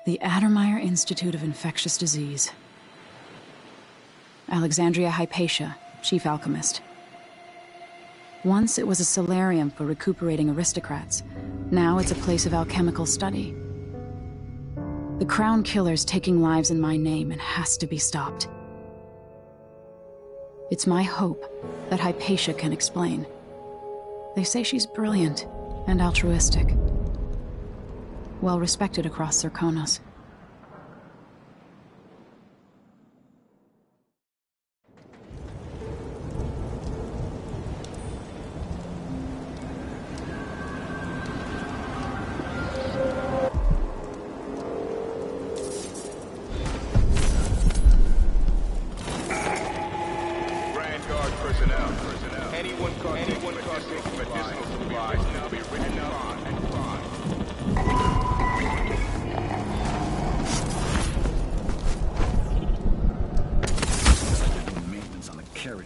The Addermeyer Institute of Infectious Disease. Alexandria Hypatia, chief alchemist. Once it was a solarium for recuperating aristocrats. Now it's a place of alchemical study. The Crown Killer's taking lives in my name and has to be stopped. It's my hope that Hypatia can explain. They say she's brilliant and altruistic. Well respected across Serkonos.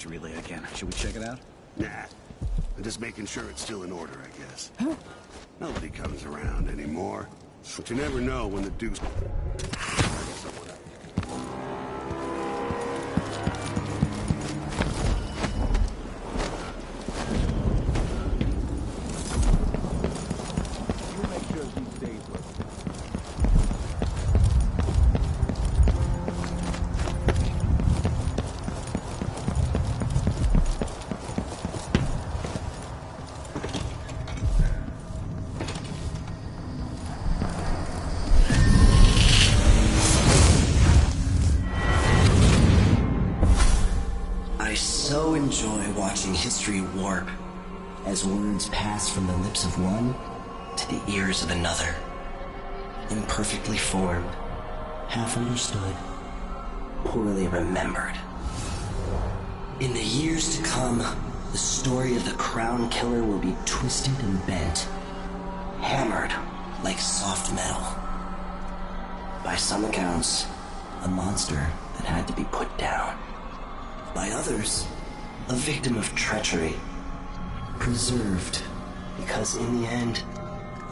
Relay again. Should we check it out? Nah. I'm just making sure it's still in order, I guess. Nobody comes around anymore. But you never know when the deuce... Enjoy watching history warp as words pass from the lips of one to the ears of another. Imperfectly formed, half understood, poorly remembered. In the years to come, the story of the Crown Killer will be twisted and bent, hammered like soft metal. By some accounts, a monster that had to be put down. By others, a victim of treachery, preserved, because in the end,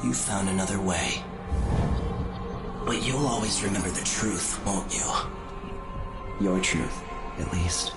you found another way. But you'll always remember the truth, won't you? Your truth, at least.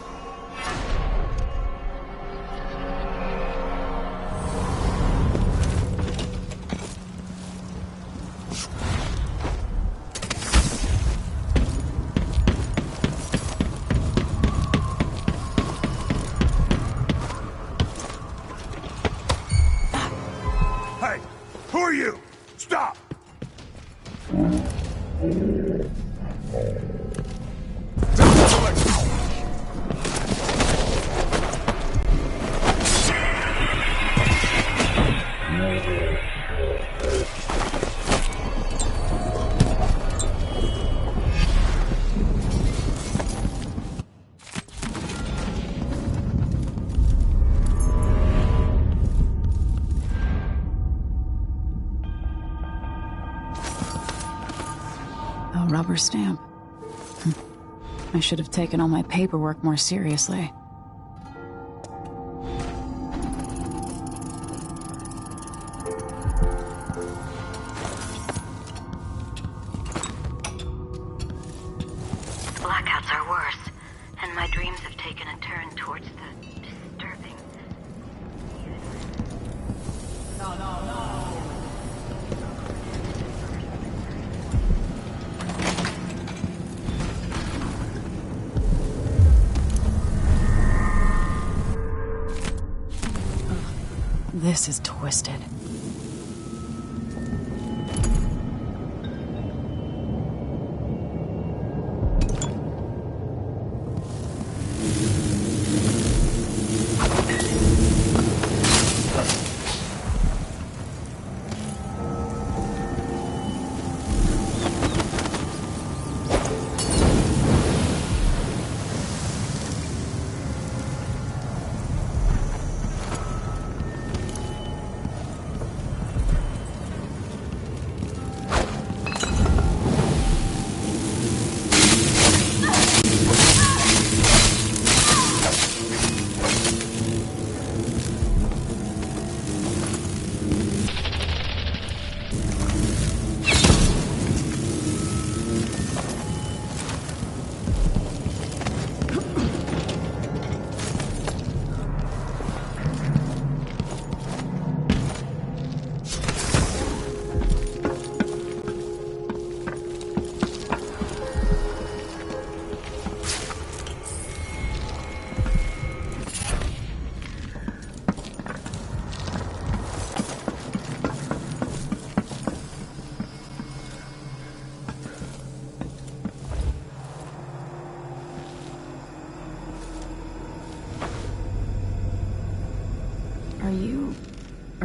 Rubber stamp. I should have taken all my paperwork more seriously. Blackouts are worse, and my dreams have taken a turn towards the disturbing. No. This is twisted.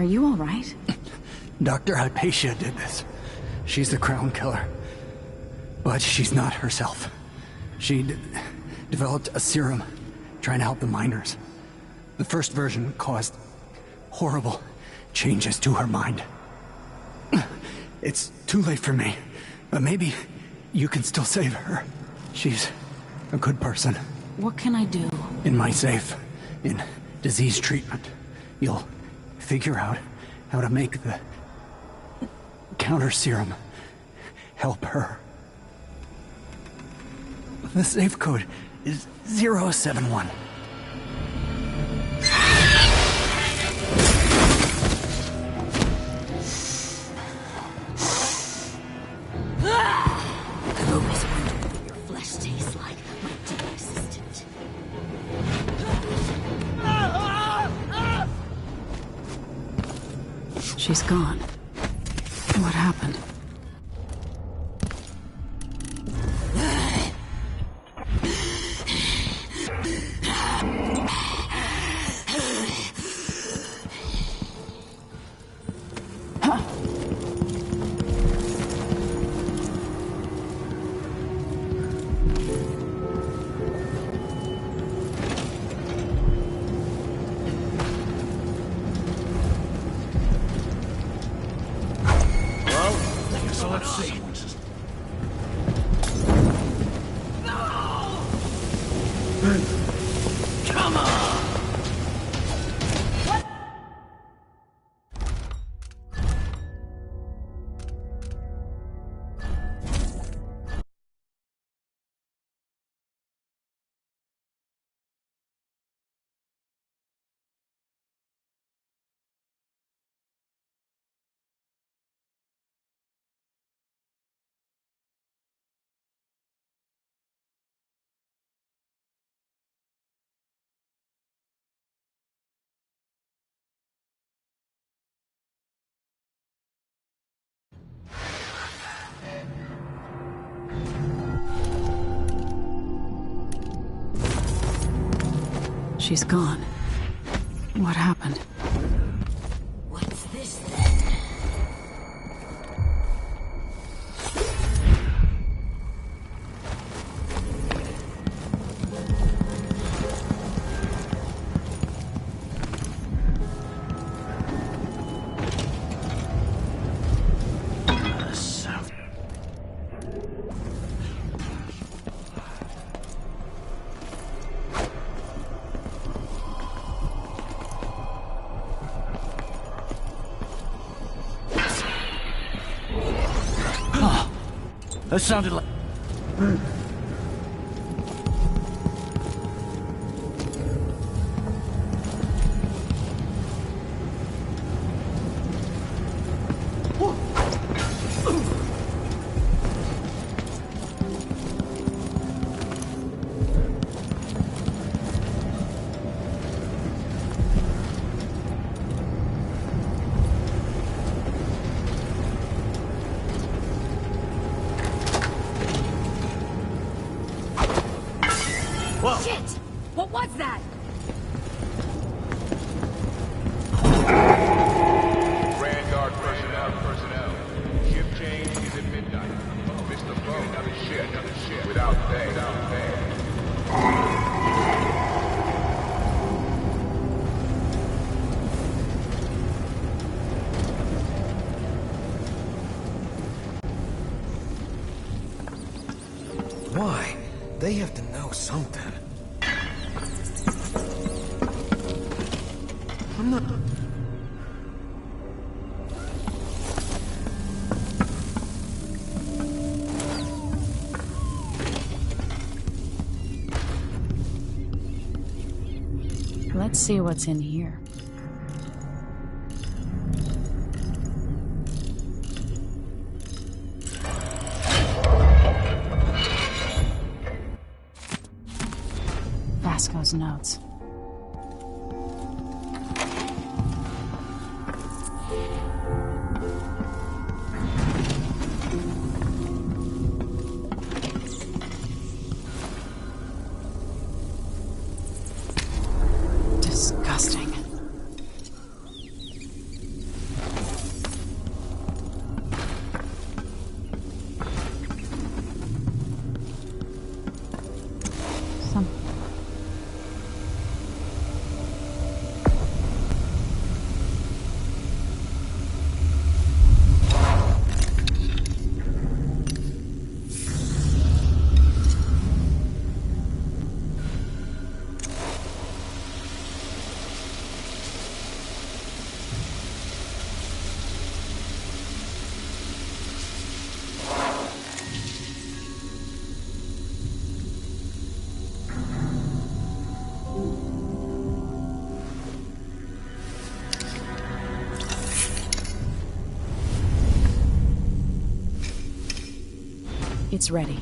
you all right? Dr. Hypatia did this. She's the Crown Killer. But she's not herself. She developed a serum trying to help the miners. The first version caused horrible changes to her mind. It's too late for me, but maybe you can still save her. She's a good person. What can I do? In my safe, in disease treatment, you'll figure out how to make the counter serum help her. The safe code is 071. I've always wondered what your flesh tastes like, my dear assistant. She's gone. What happened? So let's see. Come on! She's gone. What happened? What's this then? That sounded like... Whoa. Shit! What was that? Vanguard personnel. Ship change is at midnight. Mr. Bow, another ship. Without pay. Why? They have to know something. I'm not... Let's see what's in here. Vasco's notes. Disgusting. It's ready.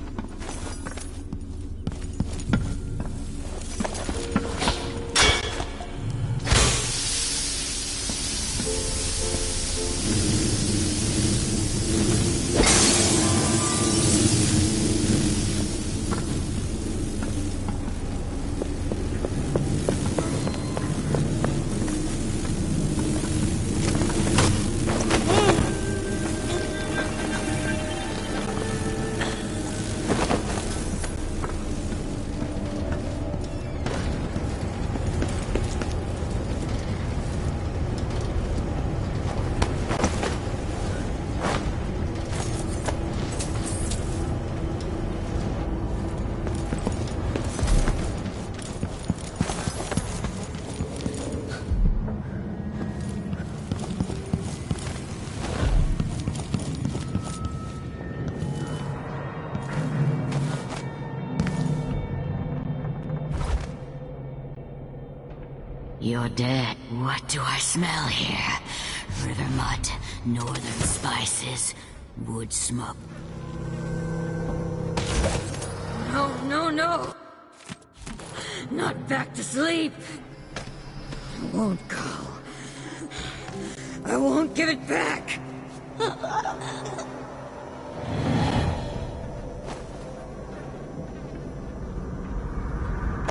You're dead. What do I smell here? River mud, northern spices, wood smoke. No, no, no! Not back to sleep! I won't go. I won't give it back!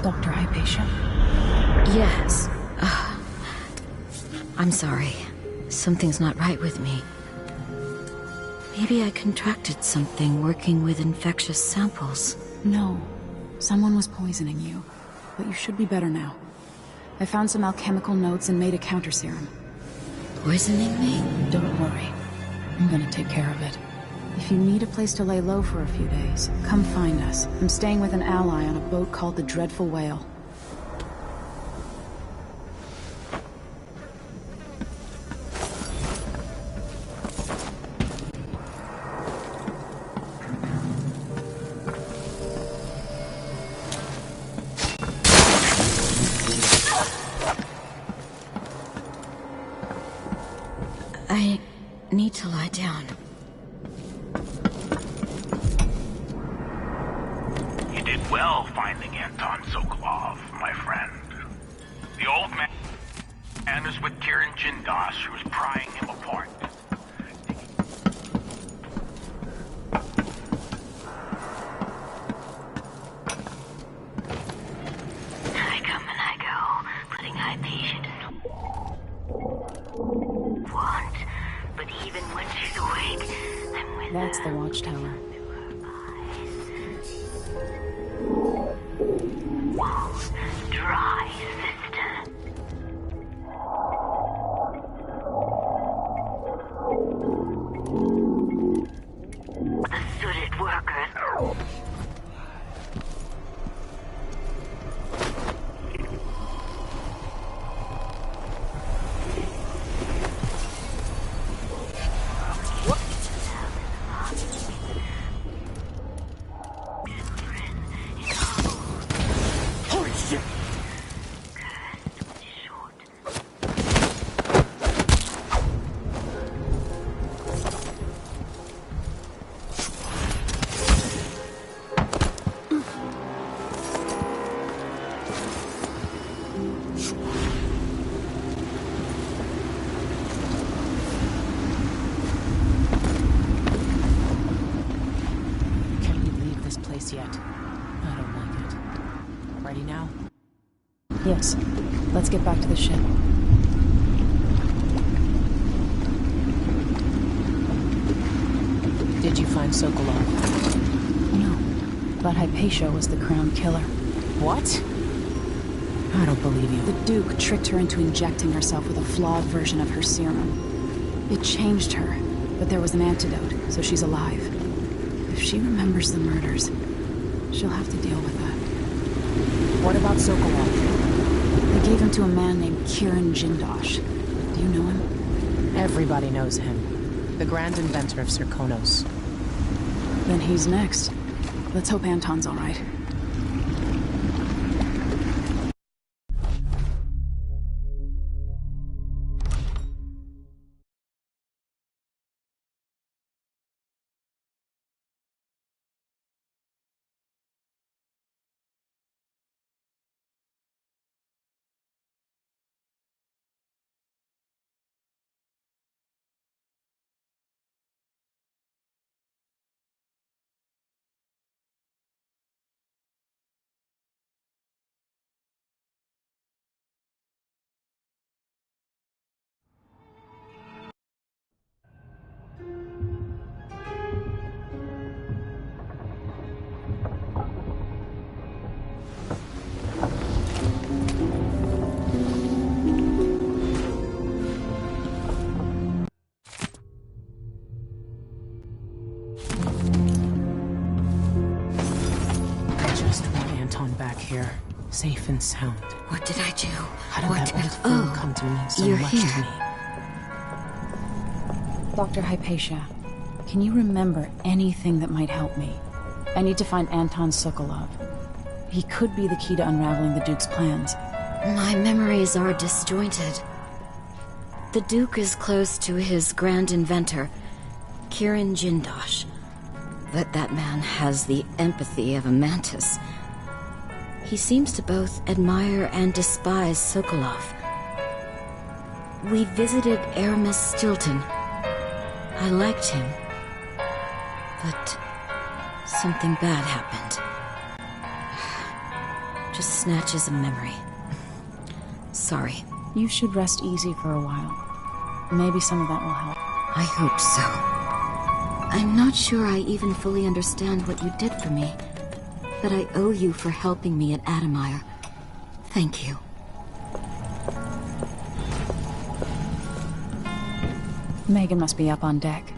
Dr. Hypatia? Yes. I'm sorry. Something's not right with me. Maybe I contracted something working with infectious samples. No. Someone was poisoning you. But you should be better now. I found some alchemical notes and made a counter serum. Poisoning me? Don't worry. I'm gonna take care of it. If you need a place to lay low for a few days, come find us. I'm staying with an ally on a boat called the Dreadful Whale. I need to lie down. You did well finding Anton Sokolov, my friend. The old man is with Kiran Jindas, who's prying him apart. I come and I go, putting Hypatia to want. But even when she's awake, I'm with That's her. the watchtower. Dry, sister. The sooted workers. Holy shit! Can't we leave this place yet? I don't like it. Ready now? Yes. Let's get back to the ship. Did you find Sokolov? No. But Hypatia was the crown killer. What? I don't believe you. The Duke tricked her into injecting herself with a flawed version of her serum. It changed her, but there was an antidote, so she's alive. If she remembers the murders, she'll have to deal with that. What about Sokolov? They gave him to a man named Kiran Jindosh. Do you know him? Everybody knows him. The grand inventor of Zirconos. Then he's next. Let's hope Anton's all right. Anton back here, safe and sound. What did I do? How did that old fool come to mean so you're much here. to me? Dr. Hypatia, can you remember anything that might help me? I need to find Anton Sokolov. He could be the key to unraveling the Duke's plans. My memories are disjointed. The Duke is close to his grand inventor, Kirin Jindosh. That man has the empathy of a mantis. He seems to both admire and despise Sokolov. We visited Aramis Stilton. I liked him. But something bad happened. Just snatches of memory. Sorry. You should rest easy for a while. Maybe some of that will help. I hope so. I'm not sure I even fully understand what you did for me, but I owe you for helping me at Adamire. Thank you. Megan must be up on deck.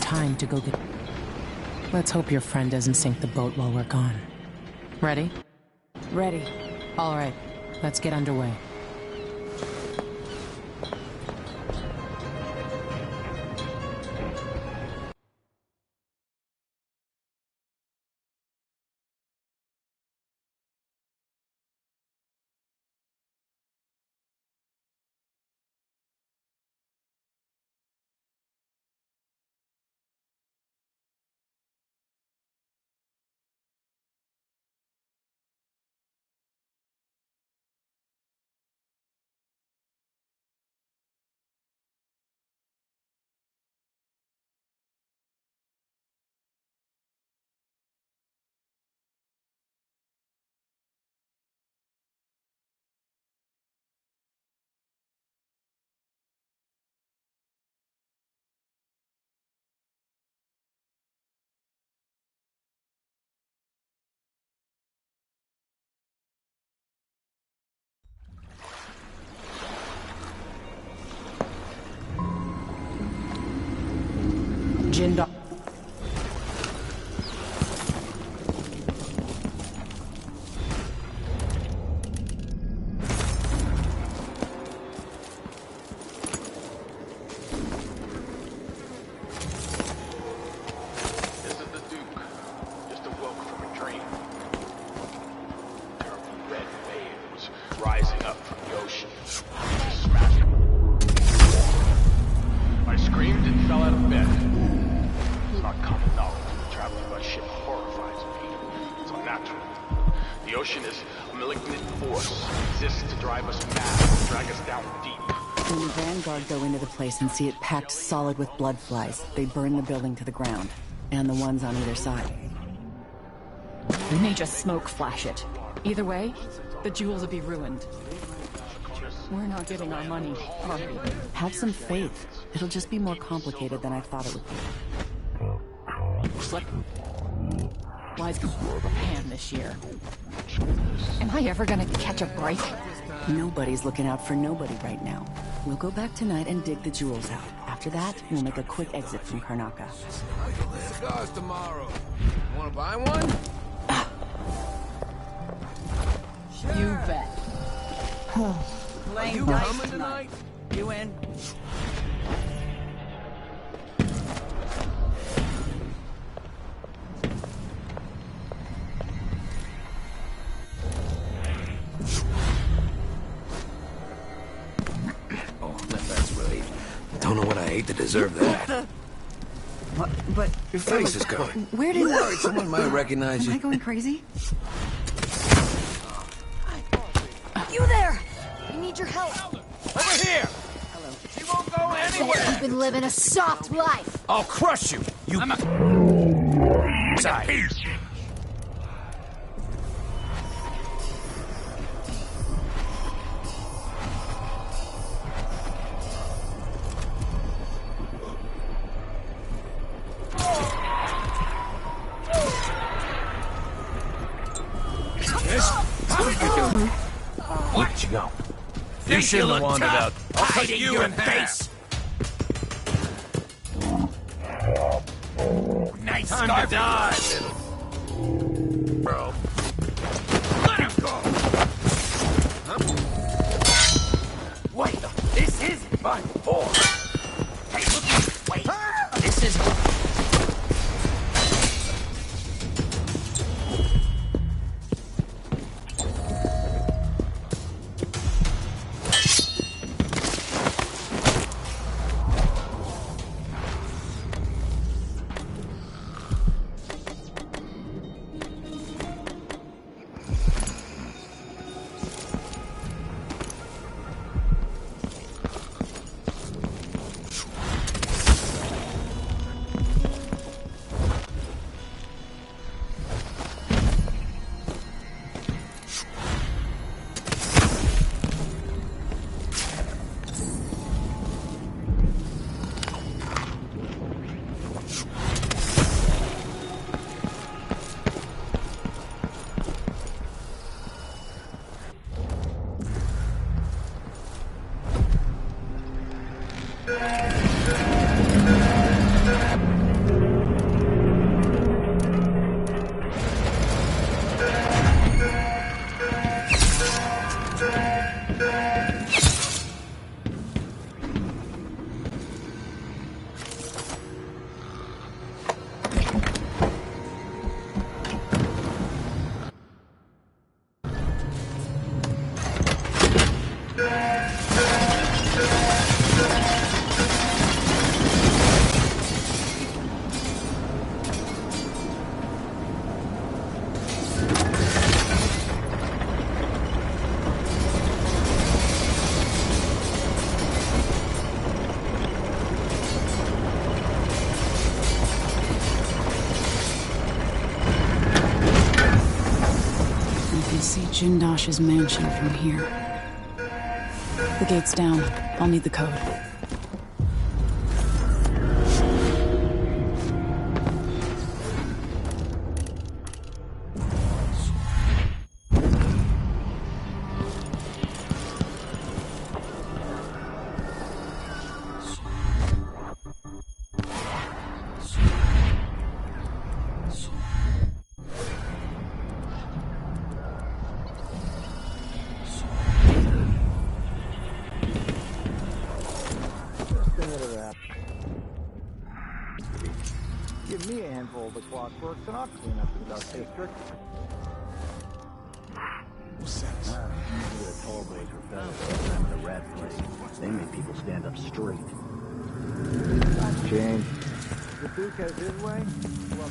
Time to go get... Let's hope your friend doesn't sink the boat while we're gone. Ready? Ready. All right, let's get underway. Jindosh. Rising up from the ocean. Smashed. I screamed and fell out of bed. It's not common knowledge that traveling by ship horrifies me. It's unnatural. The ocean is a malignant force. It exists to drive us mad and drag us down deep. When the Vanguard go into the place and see it packed solid with blood flies, they burn the building to the ground. And the ones on either side. We may just smoke flash it. Either way, the jewels will be ruined. We're not getting our money, are we? Have some faith. It'll just be more complicated than I thought it would be. Looks like Why's Japan this year? Am I ever gonna catch a break? Nobody's looking out for nobody right now. We'll go back tonight and dig the jewels out. After that, we'll make a quick exit from Karnaca. Cigars tomorrow. Wanna buy one? You bet. Are you coming tonight? You in? Oh, that's right. Don't know what I ate to deserve that. What? But Your face is going. Where did Someone might recognize you. Am I going crazy? You there! I need your help. Over here! Hello. She won't go anywhere! You've been living a soft life. I'll crush you. You. I'm a... Side. Where'd you go? You shouldn't have wandered out. I'll cut you in half. Nice Time to die, bro. Let him go! Wait, this isn't my fault. Hey, look, wait. This is... Jindosh's mansion from here. The gate's down. I'll need the code. Give me a handful of the clockwork and I'll clean up the dust district. Usually a tall boys are better than the rat place. They make people stand up straight. Times change. The Duke has his way. Well,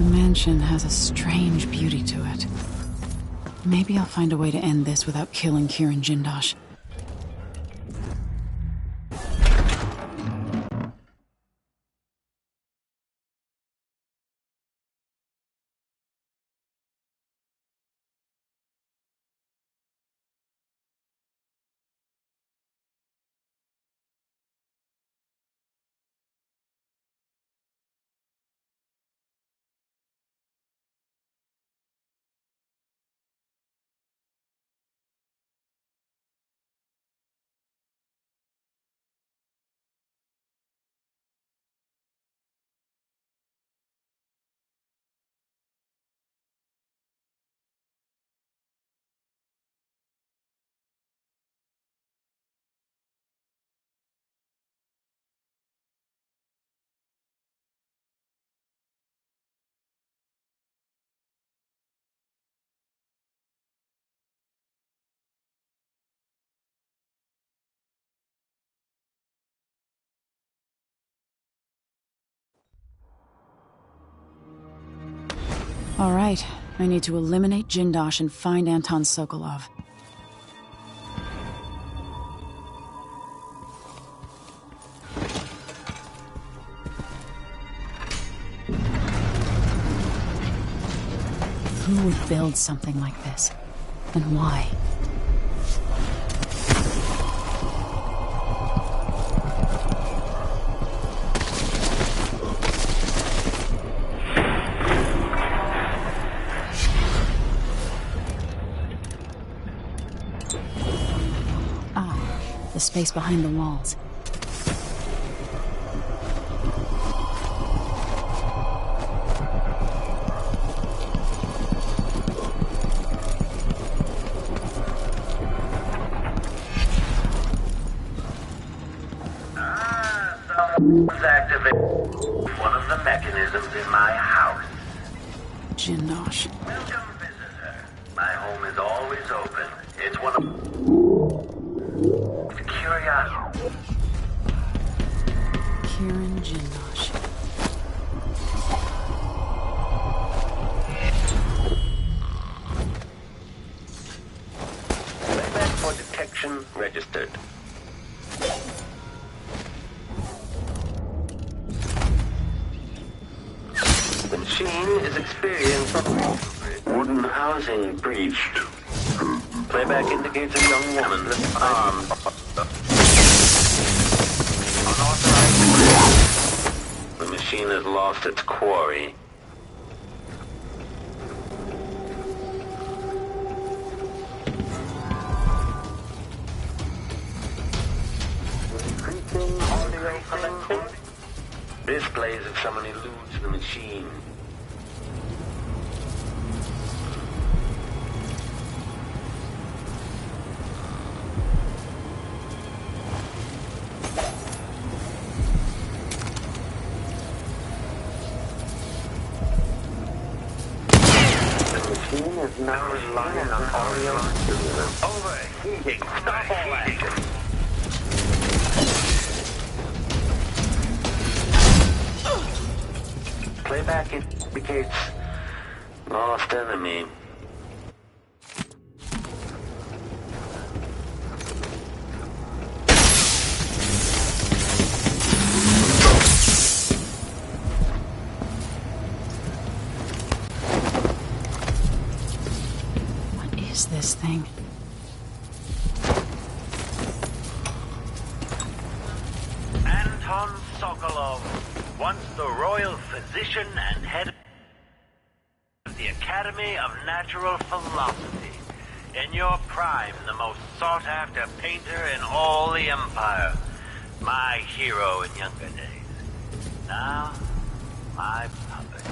The mansion has a strange beauty to it. Maybe I'll find a way to end this without killing Kirin Jindosh. All right, I need to eliminate Jindosh and find Anton Sokolov. Who would build something like this? And why? The space behind the walls. Someone's activated one of the mechanisms in my house. Jindosh. Welcome, visitor. My home is always open. It's one of curiosity. Kieran Jindosh. Playback for detection registered. The machine is experiencing wooden housing breached. Playback indicates a young woman armed. Unauthorized. The machine has lost its quarry. Increasing audio commenting. Displays if someone eludes the machine. Is now relying on audio overheating. Stop all that. Playback indicates lost enemy. This thing. Anton Sokolov, once the royal physician and head of the Academy of Natural Philosophy. In your prime, the most sought-after painter in all the Empire. My hero in younger days. Now, my puppet.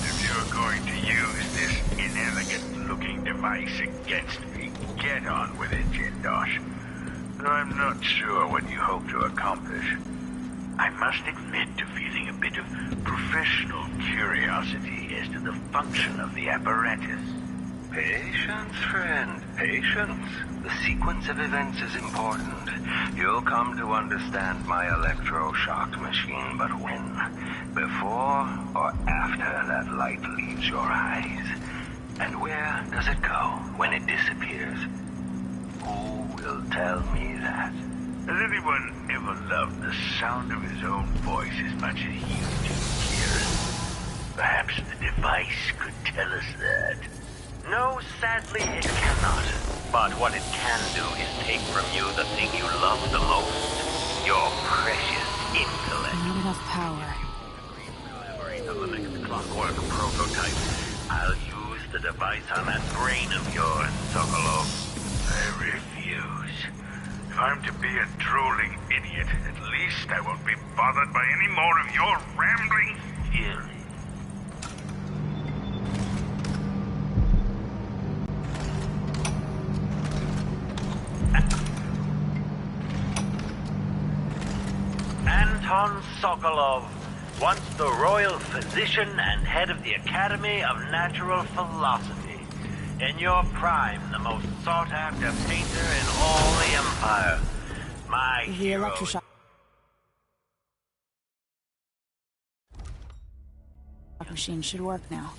If you're going to use this inelegant-looking device against me, get on with it, Jindosh. Though I'm not sure what you hope to accomplish. I must admit to feeling a bit of professional curiosity as to the function of the apparatus. Patience, friend, patience. The sequence of events is important. You'll come to understand my electroshock machine, but when? Before or after that light leaves your eyes? And where does it go when it disappears? Who will tell me that? Has anyone ever loved the sound of his own voice as much as you do, Kieran? Perhaps the device could tell us that. No, sadly it cannot. But what it can do is take from you the thing you love the most. Your precious intellect. Not enough power. The clockwork prototype. I'll use the device on that brain of yours, Sokolov. I refuse. If I'm to be a drooling idiot, at least I won't be bothered by any more of your rambling fury. Anton Sokolov, once the royal physician and head of the Academy of Natural Philosophy. In your prime, the most sought-after painter in all the Empire. My hero. Electroshock machine should work now.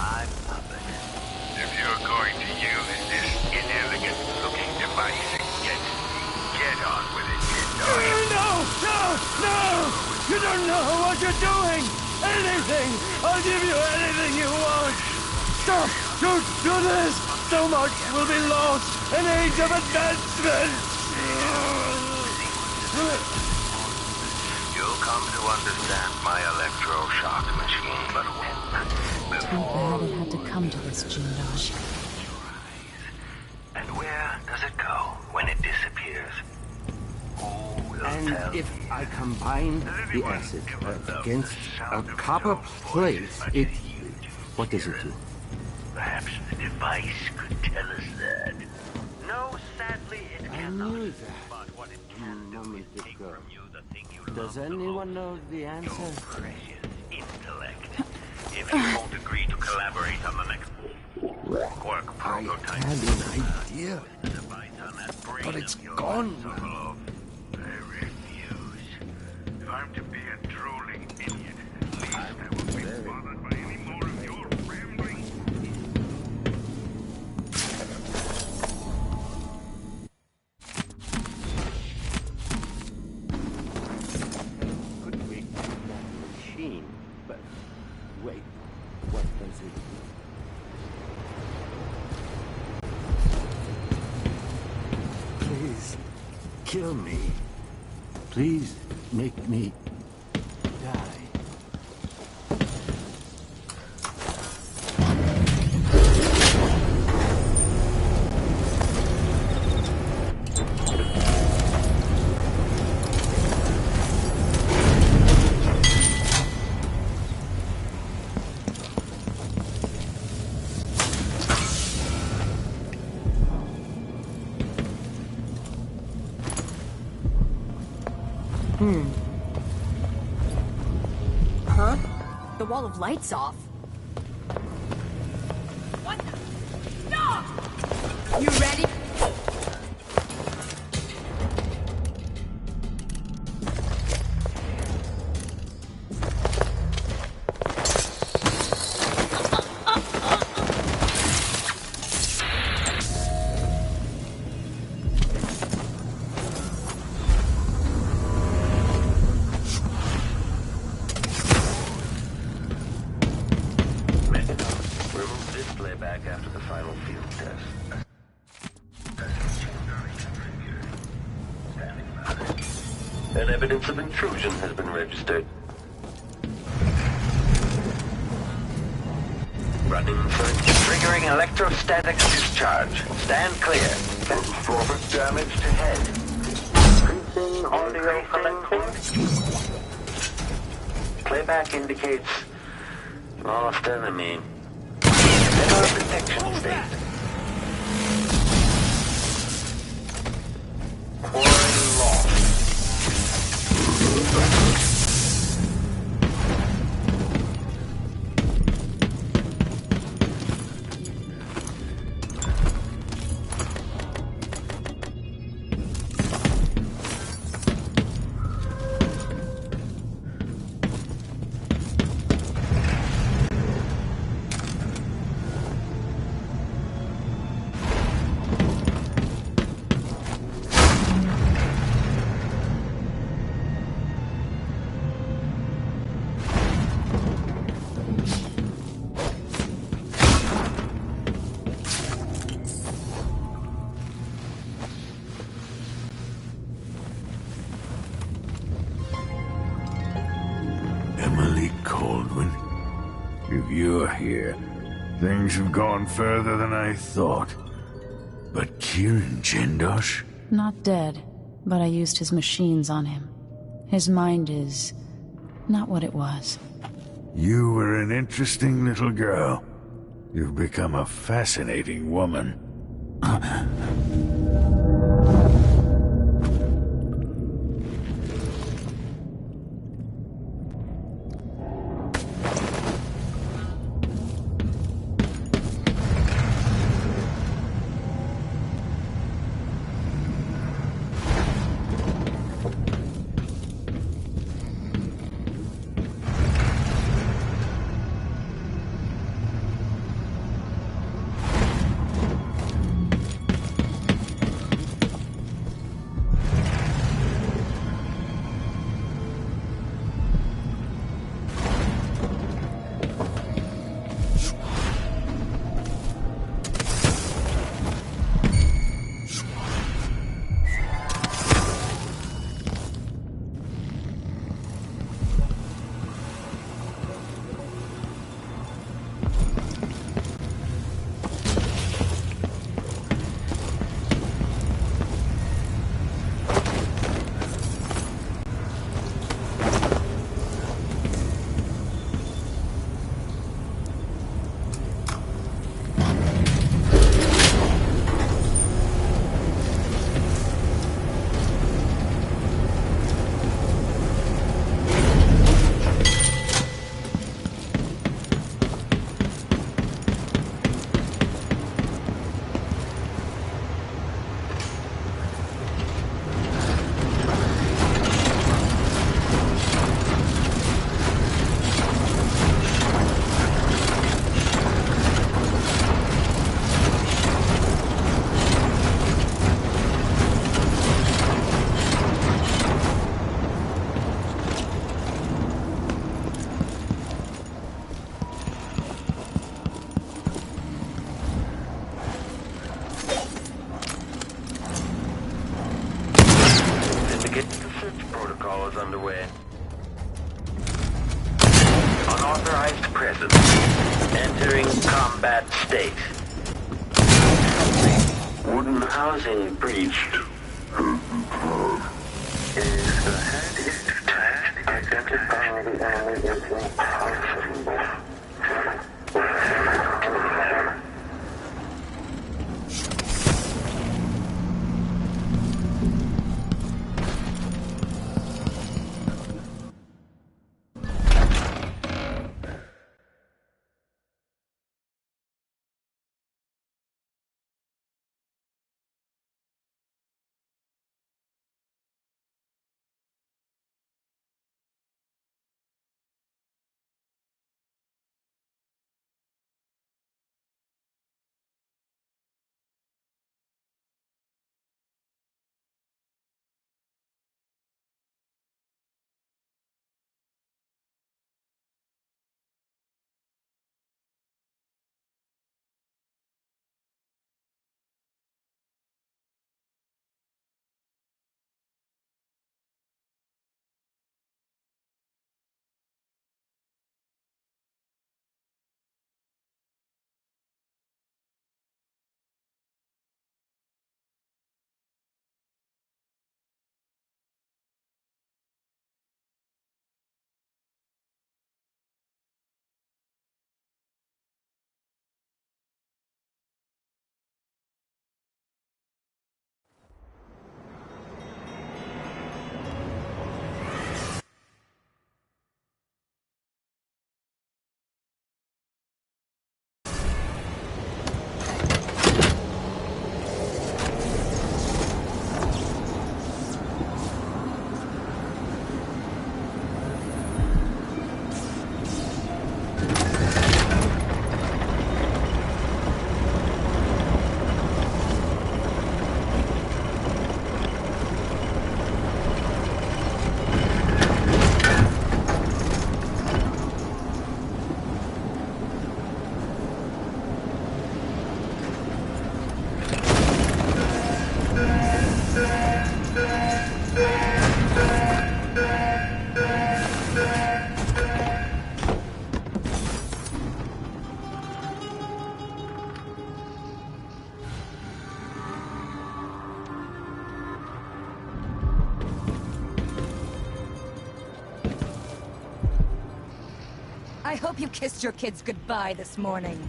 my puppet. If you're going to use this inelegant-looking device against me, get on with it, Jindosh. No! No! No! You don't know what you're doing! Anything! I'll give you anything you want! Stop! Don't do this! So much will be lost! An age of advancement! You'll come to understand my electroshock machine, but when? Too bad it had to come to this, Jindosh. And where does it go when it disappears? Who will And tell if me? I combine the acid against a copper plate, it... What does it do? Perhaps the device could tell us that. No, sadly, it I cannot. knew that But what it a can do moment is take ago. from you the thing you Does love the anyone most, know the answer? your precious intellect. If you won't agree to collaborate on the next Quark prototype, I had an idea, the device on that brain but it's of yours, gone. Sokolov. I refuse. If I'm to be a drooling idiot, at least I won't be bothered by any more of your rambling. Could recreate that machine, but wait, what does it do? Please, kill me. Please make me die. Huh? The wall of light's off. What the? Stop! You ready? Remove display back after the final field test. And evidence of intrusion has been registered. Running for triggering electrostatic discharge. Stand clear. Catastrophic damage to head. Increasing audio collecting. Playback indicates lost enemy. Error detection state. Quarry lost. Emily Caldwin, if you're here, things have gone further than I thought. But Kieran Jindosh? Not dead, but I used his machines on him. His mind is not what it was. You were an interesting little girl. You've become a fascinating woman. call is underway. Unauthorized presence. Entering combat state. Wooden housing breached. If the head is detached, identify the enemy is impossible. I hope you kissed your kids goodbye this morning.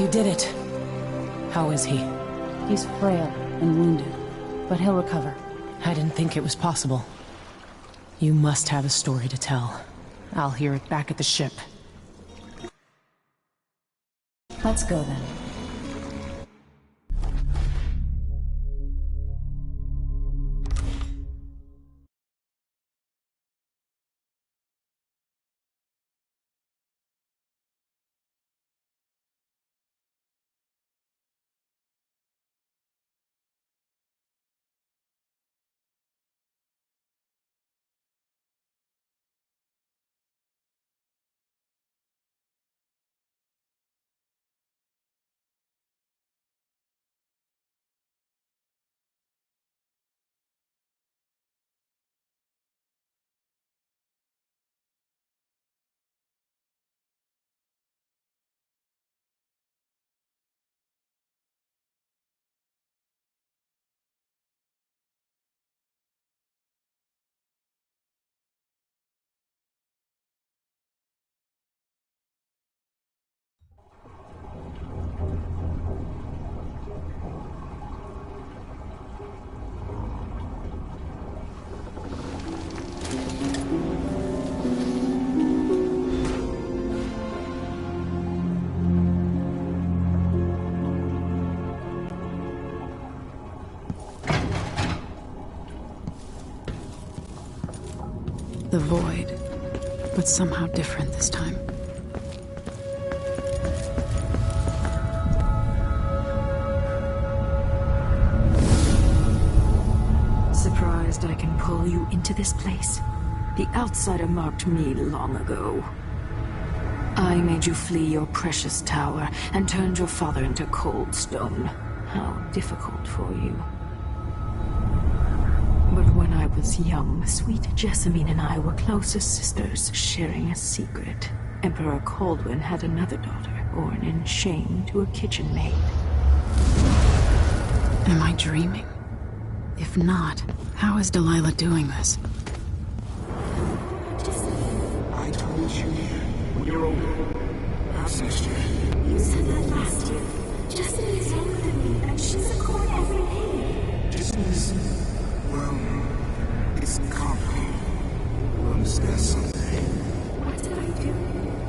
You did it. How is he? He's frail and wounded, but he'll recover. I didn't think it was possible. You must have a story to tell. I'll hear it back at the ship. Let's go then. The void, but somehow different this time. Surprised I can pull you into this place? The outsider marked me long ago. I made you flee your precious tower and turned your father into cold stone. How difficult for you. But when I was young, sweet Jessamine and I were close as sisters, sharing a secret. Emperor Kaldwin had another daughter, born in shame to a kitchen maid. Am I dreaming? If not, how is Delilah doing this? I told you when you're older. Perhaps next year. You said that last year. Jessamine is younger than me, and she's a court every day. Jessamine, well, it's complicated. We'll understand someday. What did I do?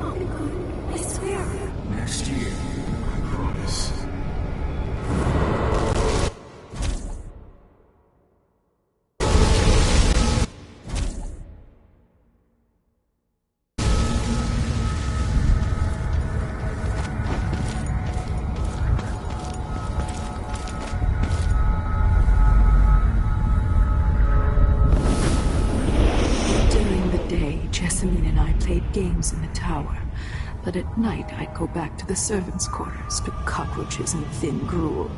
I'll be good. I swear. Next year, I promise. Jessamine and I played games in the tower, but at night I'd go back to the servants' quarters to cockroaches and thin gruel.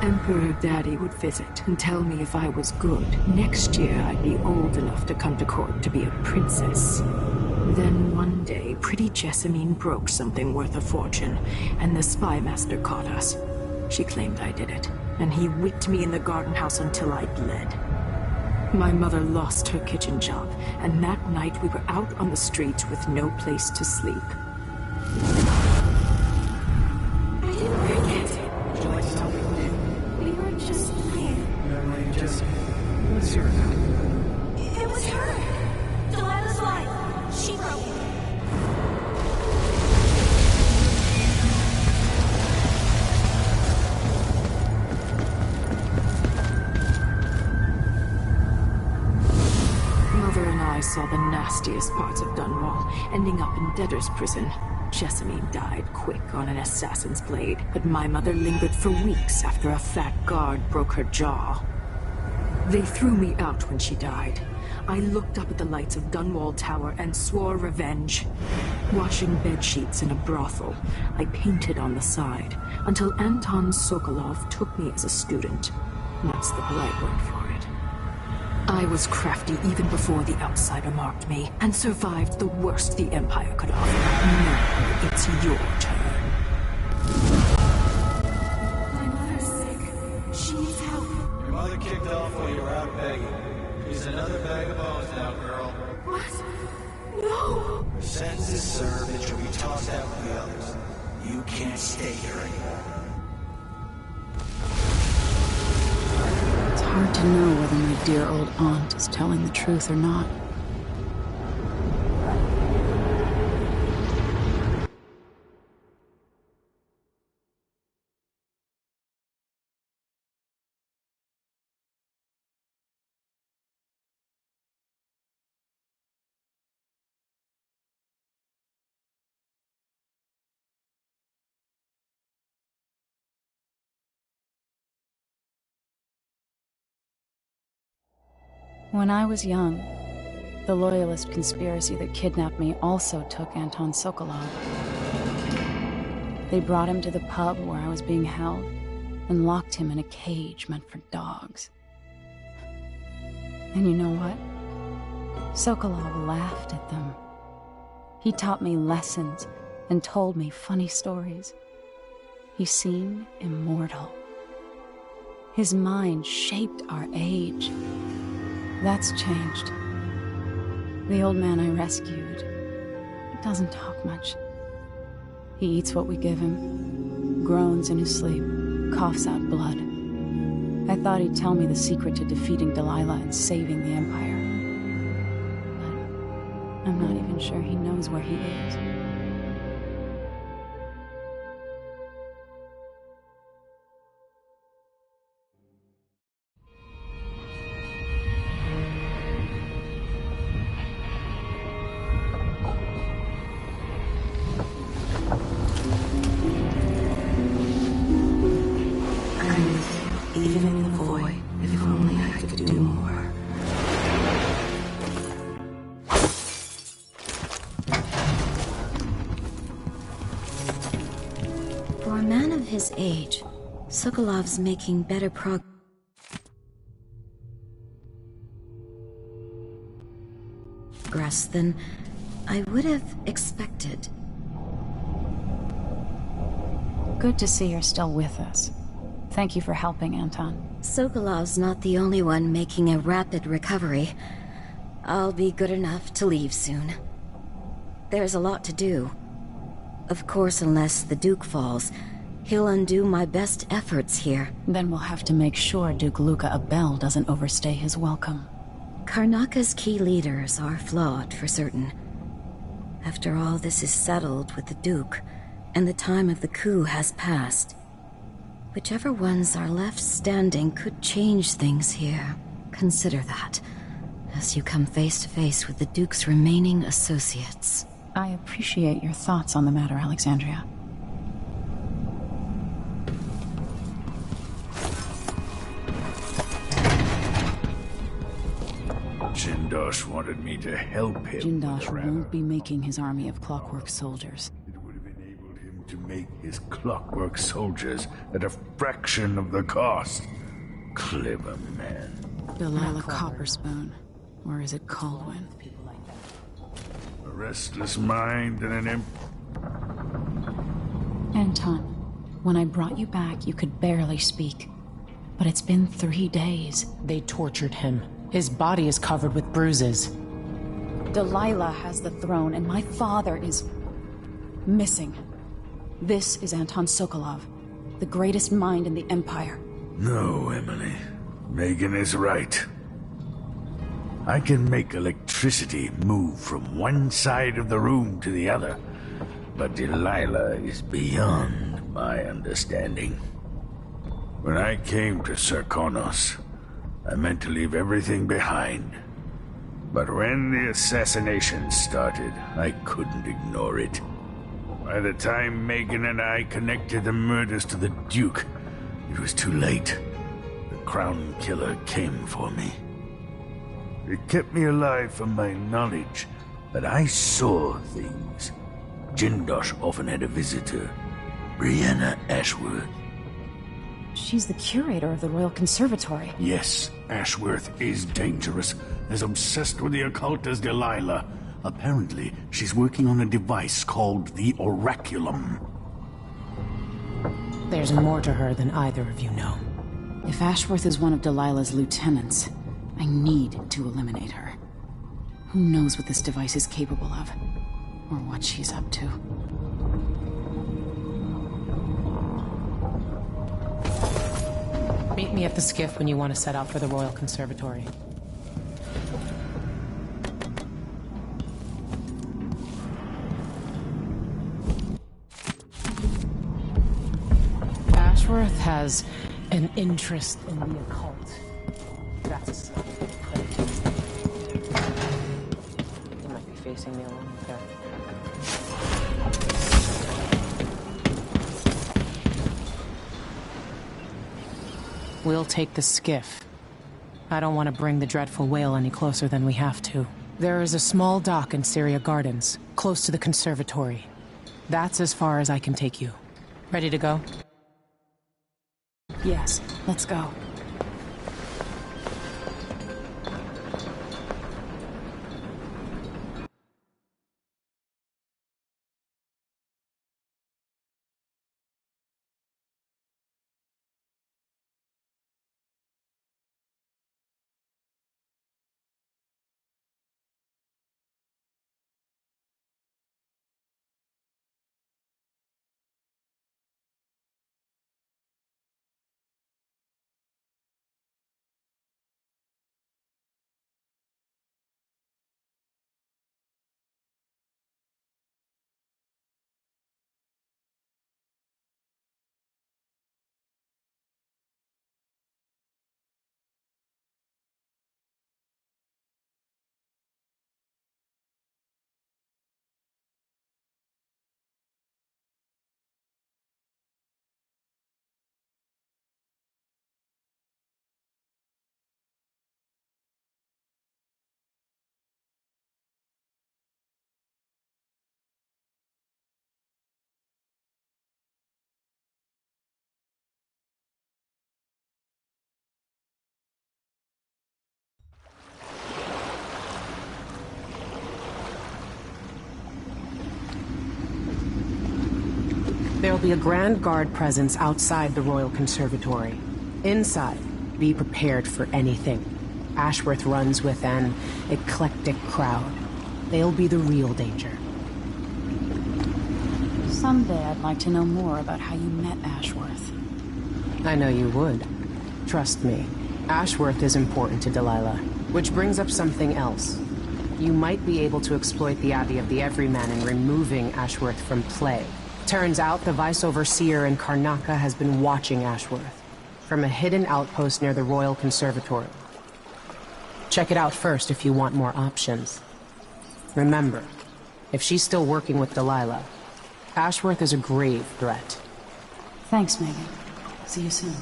Emperor Daddy would visit and tell me if I was good, next year I'd be old enough to come to court to be a princess. Then one day, pretty Jessamine broke something worth a fortune, and the spy master caught us. She claimed I did it, and he whipped me in the garden house until I bled. My mother lost her kitchen job, and that night we were out on the streets with no place to sleep. I didn't forget. Would you like to tell me what you did? We were just playing. Memory just... What's your name? It was her. Delilah's life. She broke it. I saw the nastiest parts of Dunwall, ending up in debtor's prison. Jessamine died quick on an assassin's blade, but my mother lingered for weeks after a fat guard broke her jaw. They threw me out when she died. I looked up at the lights of Dunwall Tower and swore revenge. Washing bedsheets in a brothel, I painted on the side, until Anton Sokolov took me as a student. That's the polite word for it. I was crafty even before the outsider marked me, and survived the worst the Empire could offer. Now it's your turn. My mother's sick. She needs help. Your mother kicked off while you were out begging. She's another bag of bones now, girl. What? No! Her sentence is served and she'll be tossed out with the others. You can't stay here anymore. It's hard to know whether my dear old aunt is telling the truth or not. When I was young, the Loyalist conspiracy that kidnapped me also took Anton Sokolov. They brought him to the pub where I was being held and locked him in a cage meant for dogs. And you know what? Sokolov laughed at them. He taught me lessons and told me funny stories. He seemed immortal. His mind shaped our age. That's changed. The old man I rescued, he doesn't talk much. He eats what we give him, groans in his sleep, coughs out blood. I thought he'd tell me the secret to defeating Delilah and saving the Empire. But I'm not even sure he knows where he is. Even in the void, if only I could do more. For a man of his age, Sokolov's making better progress than I would have expected. Good to see you're still with us. Thank you for helping, Anton. Sokolov's not the only one making a rapid recovery. I'll be good enough to leave soon. There's a lot to do. Of course, unless the Duke falls, he'll undo my best efforts here. Then we'll have to make sure Duke Luca Abel doesn't overstay his welcome. Karnaka's key leaders are flawed, for certain. After all this is settled with the Duke, and the time of the coup has passed, whichever ones are left standing could change things here. Consider that, as you come face to face with the Duke's remaining associates. I appreciate your thoughts on the matter, Alexandria. Jindosh wanted me to help him. Jindosh won't be making his army of clockwork soldiers. To make his clockwork soldiers at a fraction of the cost. Clever man. Delilah Copperspoon. Or is it Caldwin? A restless mind and an Anton, when I brought you back, you could barely speak. But it's been 3 days. They tortured him. His body is covered with bruises. Delilah has the throne, and my father is missing. This is Anton Sokolov, the greatest mind in the Empire. No, Emily. Megan is right. I can make electricity move from one side of the room to the other, but Delilah is beyond my understanding. When I came to Serkonos, I meant to leave everything behind. But when the assassination started, I couldn't ignore it. By the time Megan and I connected the murders to the Duke, it was too late. The Crown Killer came for me. It kept me alive from my knowledge, but I saw things. Jindosh often had a visitor, Brianna Ashworth. She's the curator of the Royal Conservatory. Yes, Ashworth is dangerous, as obsessed with the occult as Delilah. Apparently, she's working on a device called the Oraculum. There's more to her than either of you know. If Ashworth is one of Delilah's lieutenants, I need to eliminate her. Who knows what this device is capable of? Or what she's up to. Meet me at the skiff when you want to set out for the Royal Conservatory. Ashworth has an interest in the occult. That's a sign. He might be facing me along there. We'll take the skiff. I don't want to bring the dreadful whale any closer than we have to. There is a small dock in Syria Gardens, close to the conservatory. That's as far as I can take you. Ready to go? Yes, let's go. There'll be a Grand Guard presence outside the Royal Conservatory. Inside, be prepared for anything. Ashworth runs with an eclectic crowd. They'll be the real danger. Someday I'd like to know more about how you met Ashworth. I know you would. Trust me. Ashworth is important to Delilah. Which brings up something else. You might be able to exploit the Abbey of the Everyman in removing Ashworth from play. Turns out the Vice Overseer in Karnaca has been watching Ashworth from a hidden outpost near the Royal Conservatory. Check it out first if you want more options. Remember, if she's still working with Delilah, Ashworth is a grave threat. Thanks, Megan. See you soon.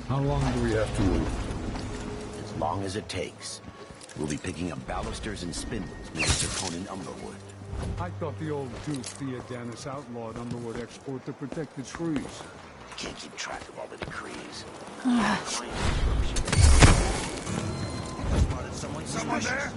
How long do we have to wait? As long as it takes. We'll be picking up balusters and spindles near Conan Umberwood. I thought the old Duke Theodanis outlawed Umberwood export to protect the trees. Can't keep track of all the decrees. Spotted someone there?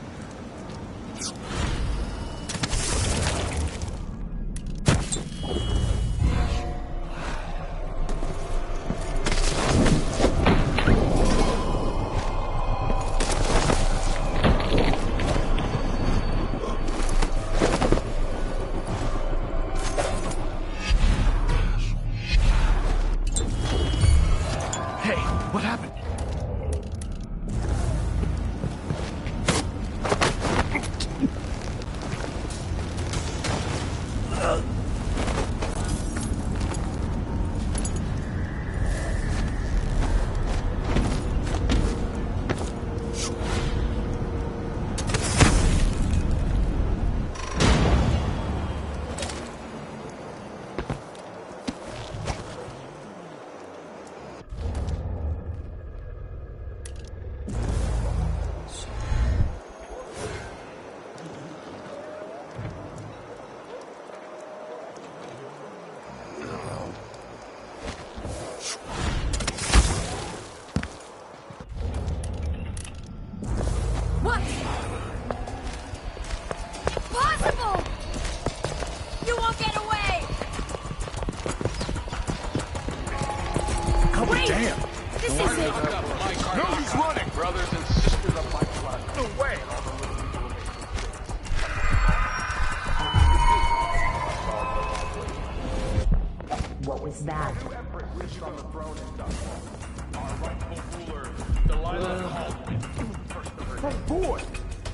from board.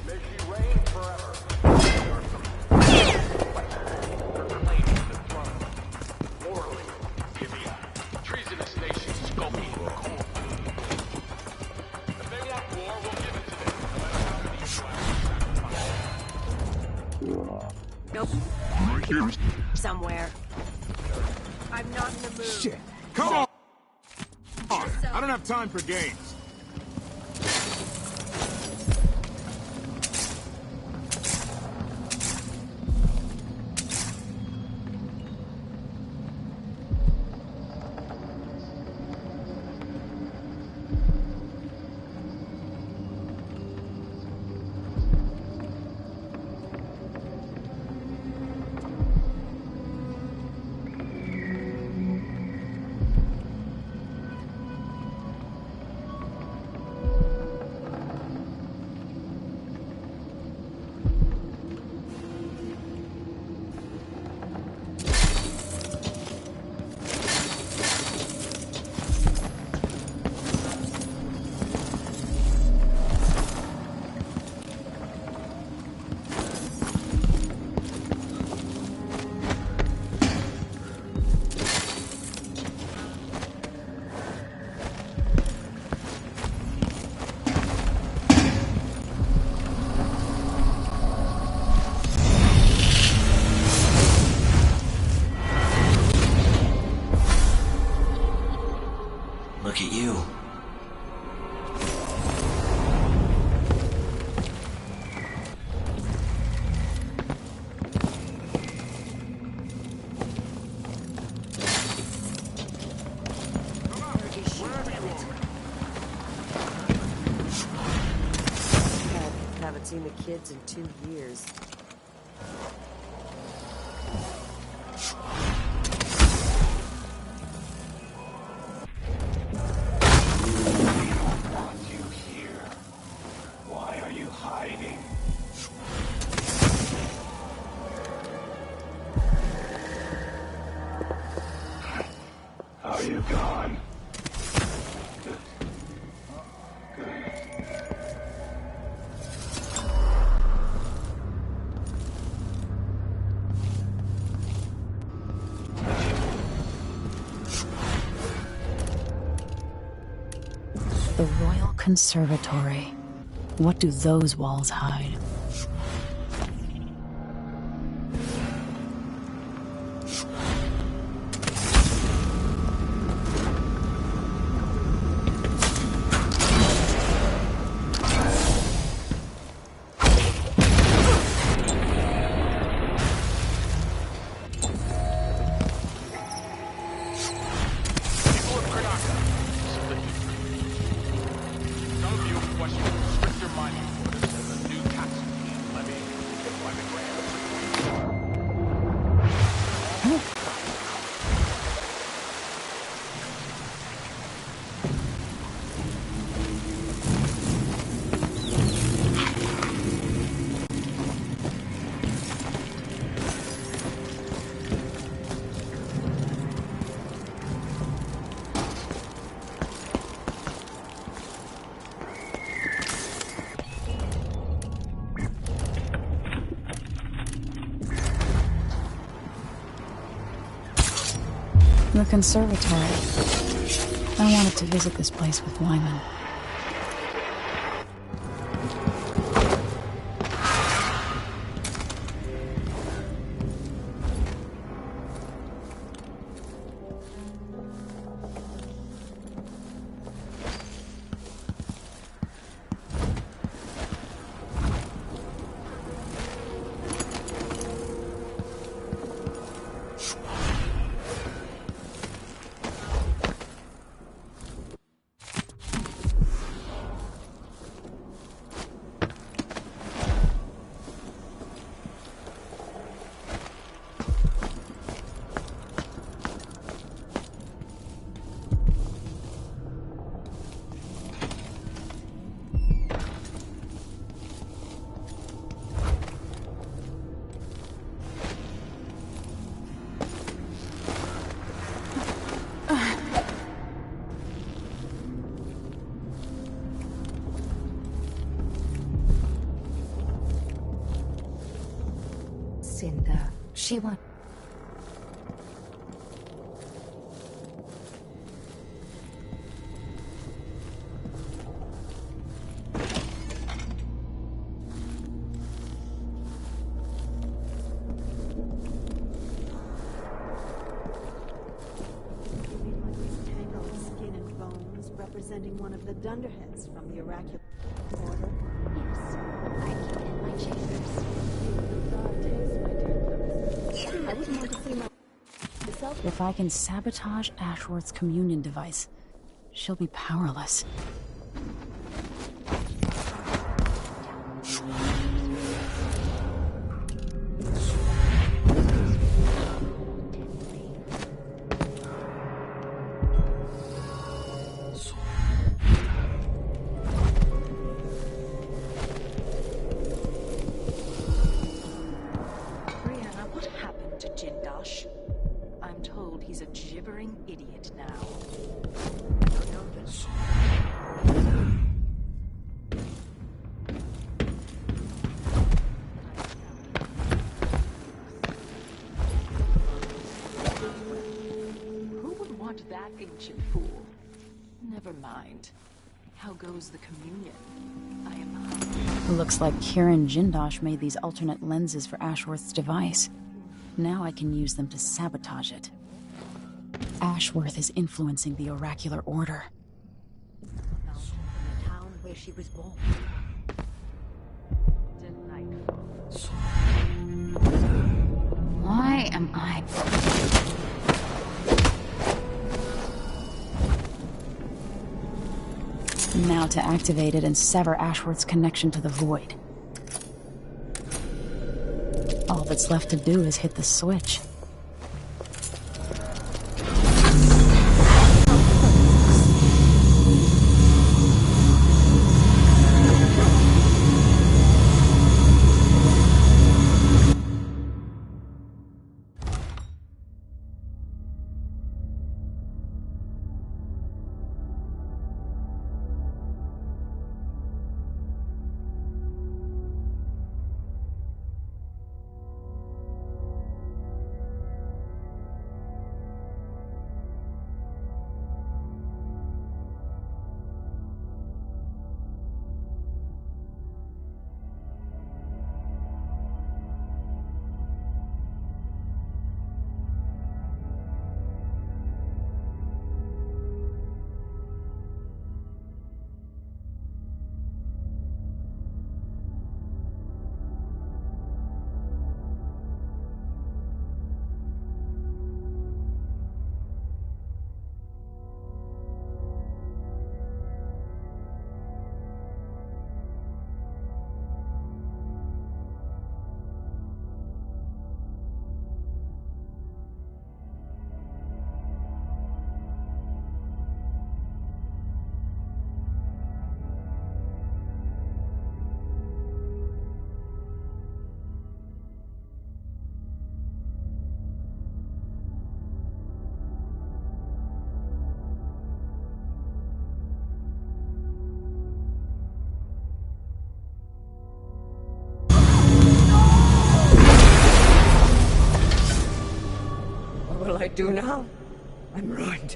May she reign forever. Proclaiming the throne. Morally, Gibeah. Treasonous nations skulking in the cold. If they want war, we'll give it to them. No matter how many Nope. Somewhere. I'm not in the mood. Shit. Come on! I don't have time for games. Look at you. Haven't seen the kids in 2 years. Are you gone? The Royal Conservatory. What do those walls hide? The conservatory. I wanted to visit this place with Wyman. Lucinda. She wants... Representing one of the Dunderheads from the Oracular Order. Yes, I keep it in my chambers. I wouldn't want to see myself. If I can sabotage Ashworth's communion device, she'll be powerless. I'm told he's a gibbering idiot now. Who would want that ancient fool? Never mind. How goes the communion? I am hungry. Looks like Kieran Jindosh made these alternate lenses for Ashworth's device. Now I can use them to sabotage it. Ashworth is influencing the Oracular Order. The town where she was born. Why am I... Now to activate it and sever Ashworth's connection to the Void. All that's left to do is hit the switch. What will I do now? I'm ruined.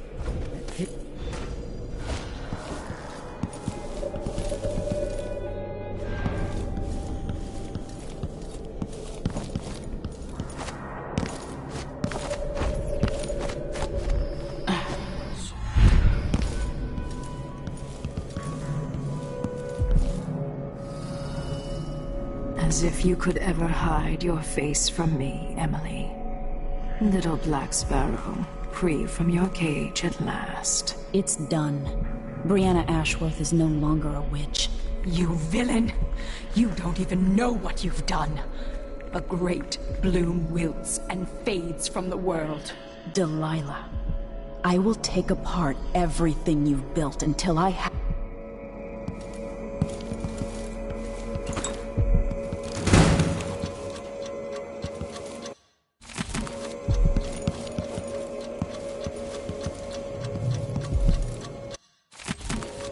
As if you could ever hide your face from me, Emily. Little Black Sparrow, free from your cage at last. It's done. Brianna Ashworth is no longer a witch. You villain! You don't even know what you've done. A great bloom wilts and fades from the world. Delilah, I will take apart everything you've built until I have...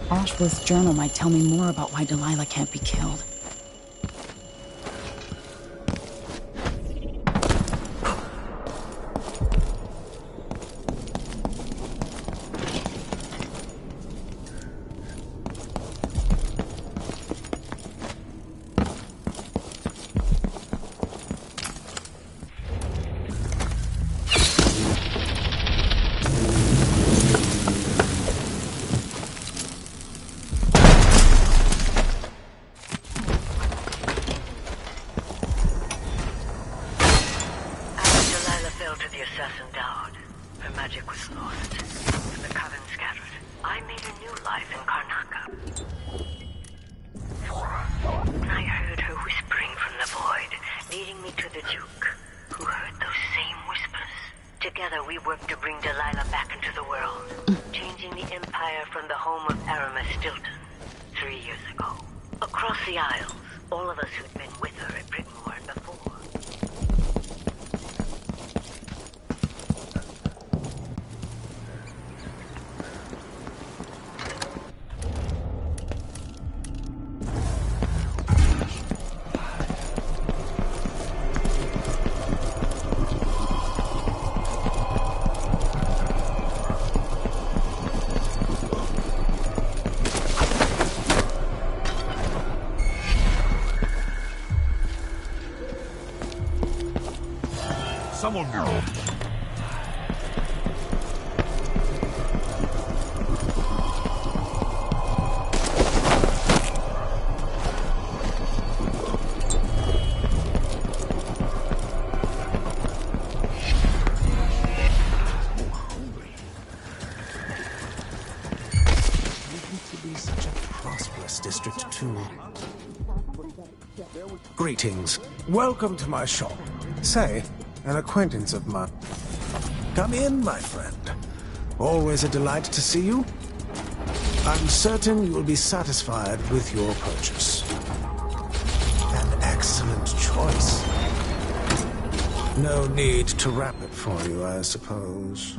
Ashworth's journal might tell me more about why Delilah can't be killed. the assassin died, her magic was lost, and the coven scattered. I made a new life in Karnaka. When I heard her whispering from the void, leading me to the Duke, who heard those same whispers. Together we worked to bring Delilah back into the world, changing the Empire from the home of Aramis Stilton 3 years ago. Across the Isles, all of us who'd been with her at Brickmore and before. Someone District 2. Greetings. Welcome to my shop. Say, an acquaintance of mine. Come in, my friend. Always a delight to see you. I'm certain you will be satisfied with your purchase. An excellent choice. No need to wrap it for you, I suppose.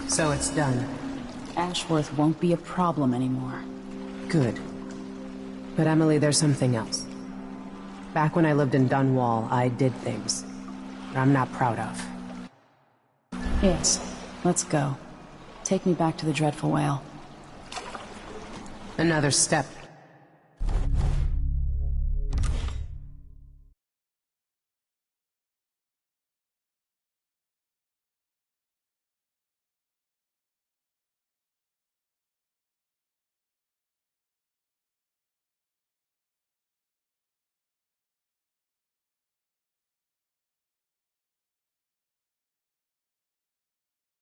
So it's done. Ashworth won't be a problem anymore. Good. But Emily, there's something else. Back when I lived in Dunwall, I did things I'm not proud of. Yes, let's go. Take me back to the Dreadful Whale. Another step